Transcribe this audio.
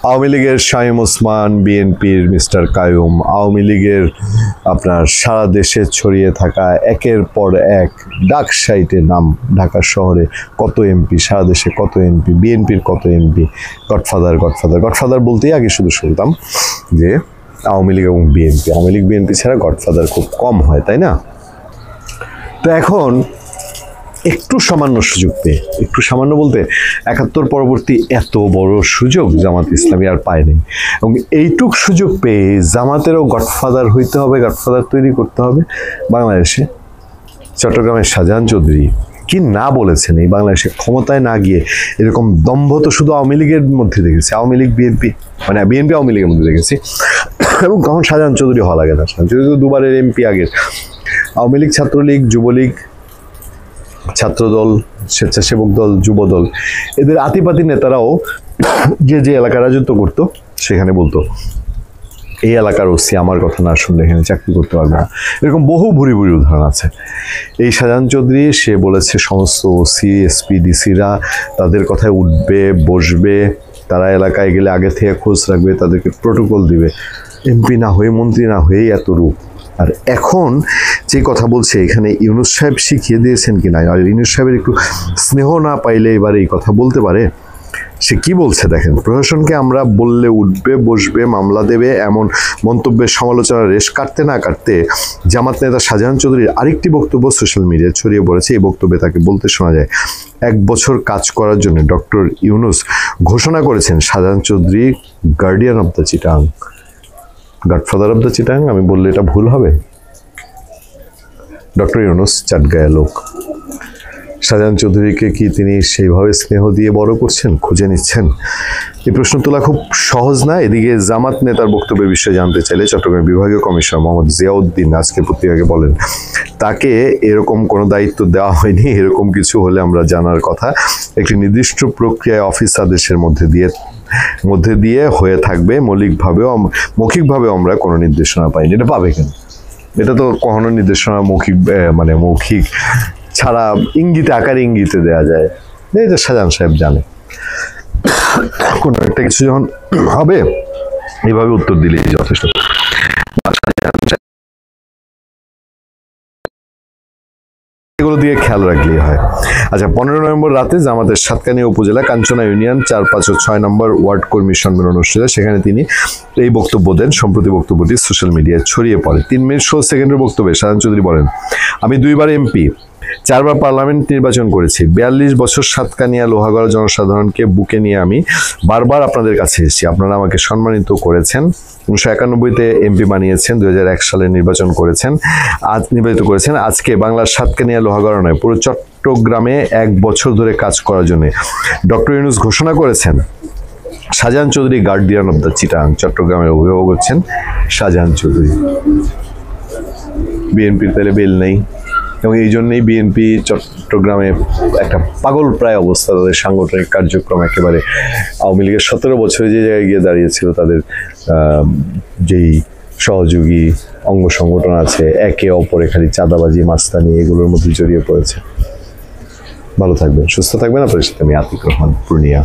আওয়ামী লীগের শামীম ওসমান, বিএনপির মিস্টার কাইয়ুম, আওয়ামী লীগের আপনার সারা দেশে ছড়িয়ে থাকা একের পর এক ডাক সাইটের নাম, ঢাকা শহরে কত এমপি, সারা দেশে কত এমপি, বিএনপির কত এমপি, গডফাদার গডফাদার গডফাদার বলতেই আগে শুধু শুনতাম যে আওয়ামী লীগ এবং বিএনপি, আওয়ামী লীগ বিএনপি ছাড়া গডফাদার খুব কম হয়, তাই না? তো এখন একটু সামান্য সুযোগ পেয়ে, একটু সামান্য বলতে ৭১ পরবর্তী এত বড় সুযোগ জামাত ইসলামী আর পায়নি, এবং এইটুক সুযোগ পেয়ে জামাতেরও গডফাদার হইতে হবে, গডফাদার তৈরি করতে হবে বাংলাদেশে। চট্টগ্রামের শাহজাহান চৌধুরী কি না বলেছেন এই বাংলাদেশে ক্ষমতায় না গিয়ে এরকম দম্ভ তো শুধু আওয়ামী লীগের মধ্যে দেখেছি, আওয়ামী লীগ বিএনপি, মানে বিএনপি আওয়ামী লীগের মধ্যে দেখেছি, এবং তখন শাহজাহান চৌধুরী হওয়া লাগে না। শাহজাহান চৌধুরী তো দুবারের এমপি আগের। আওয়ামী লীগ, ছাত্রলীগ, যুবলীগ, ছাত্রদল, স্বেচ্ছাসেবক দল, যুবদল, এদের আতিপাতি নেতারাও যে যে এলাকায় রাজত্ব করতো সেখানে বলতো এই এলাকার ওসি আমার কথা না শুনলে এখানে চাকরি করতে পারবে না। এরকম বহু ভুরি ভুরি উদাহরণ আছে। এই শাহজাহান চৌধুরী সে বলেছে সমস্ত ওসি, এসপি, ডিসিরা তাদের কথায় উঠবে, বসবে, তারা এলাকায় গেলে আগে থেকে খোঁজ রাখবে, তাদেরকে প্রোটোকল দিবে। এমপি না হয়ে, মন্ত্রী না হয়েই এত রূপ। আর এখন যে কথা বলছে এখানে ইউনূস সাহেব শিখিয়ে দিয়েছেন কিনা, আর ইউনূস সাহেবের একটু স্নেহ না পাইলে এবার এই কথা বলতে পারে? সে কি বলছে দেখেন, প্রশাসনকে আমরা বললে উঠবে, বসবে, মামলা দেবে, এমন মন্তব্যের সমালোচনার রেশ কাটতে না কাটতে জামাত নেতা শাহজাহান চৌধুরীর আরেকটি বক্তব্য সোশ্যাল মিডিয়ায় ছড়িয়ে পড়েছে। এই বক্তব্যে তাকে বলতে শোনা যায়, ১ বছর কাজ করার জন্য ডক্টর ইউনূস ঘোষণা করেছেন Shahjahan Chowdhury guardian of the Chittagong, godfather of the Chittagong. আমি বললে এটা ভুল হবে? ডক্টর ইউনূস চাটগাঁয়া লোক। শাহজাহান চৌধুরীকে কি তিনি সেইভাবে স্নেহ দিয়ে বড় করছেন, খুঁজে নিচ্ছেন? এই প্রশ্ন তোলা খুব সহজ না। এদিকে জামাত নেতার বক্তব্যের বিষয়ে জানতে চাইলে চট্টগ্রাম বিভাগীয় কমিশনার মোহাম্মদ জিয়াউদ্দিন আজকে পত্রিকাকে বলেন, তাকে এরকম কোনো দায়িত্ব দেওয়া হয়নি, এরকম কিছু হলে আমরা জানার কথা। একটি নির্দিষ্ট প্রক্রিয়ায় অফিস আদেশের মধ্যে দিয়ে হয়ে থাকবে, মৌখিকভাবেও আমরা কোনো নির্দেশনা পাইনি। এটা পাবে কেন? এটা তো কখনো নির্দেশনা মৌখিক ছাড়া ইঙ্গিতে, আকারে ইঙ্গিতে দেওয়া যায়। এটা শাহজাহান সাহেব জানে। কোনো একটা কিছু যখন হবে এইভাবে উত্তর দিলেই যথেষ্ট। এগুলো দিয়ে খেয়াল রাখলেই হয়। আচ্ছা, 15 নভেম্বর রাতে জামাতের সাতকানিয়া উপজেলা কাঞ্চনা ইউনিয়ন 4, 5 ও 6 নম্বর ওয়ার্ড কর্মী সম্মেলন অনুষ্ঠিত। সেখানে তিনি এই বক্তব্য দেন। সম্প্রতি বক্তব্যটি সোশ্যাল মিডিয়ায় ছড়িয়ে পড়ে। 3 মিনিট 16 সেকেন্ডের বক্তব্যে শাহজাহান চৌধুরী বলেন, আমি 2বার এমপি, 4বার পার্লামেন্ট নির্বাচন করেছি, 42 বছর সাতকানিয়া লোহাগড়া জনসাধারণকে বুকে নিয়ে আমি বারবার আপনাদের কাছে এসেছি। আপনারা আমাকে সম্মানিত করেছেন, 1991-তে এমপি বানিয়েছেন, 2001 সালে নির্বাচিত করেছেন। আজকে বাংলার সাতকানিয়া লোহাগড়া নয়, পুরো চট্টগ্রামে 1 বছর ধরে কাজ করার জন্য ডক্টর ইউনূস ঘোষণা করেছেন Shahjahan Chowdhury guardian of the Chittagong. চট্টগ্রামের অভিভাবক হচ্ছেন শাহজাহান চৌধুরী। বিএনপির তাহলে বেল নেই, এবং এই জন্যই বিএনপি চট্টগ্রামে একটা পাগল প্রায় অবস্থা। তাদের সাংগঠনিক কার্যক্রম একেবারে আওয়ামী লীগের 17 বছরে যে জায়গায় গিয়ে দাঁড়িয়েছিল, তাদের যেই সহযোগী অঙ্গ সংগঠন আছে একে অপরে খালি চাঁদাবাজি, মাস্তানি এগুলোর মধ্যে জড়িয়ে পড়েছে। ভালো থাকবেন, সুস্থ থাকবেন। আপনাদের সাথে আমি আতিক রহমান, পূর্ণিয়া।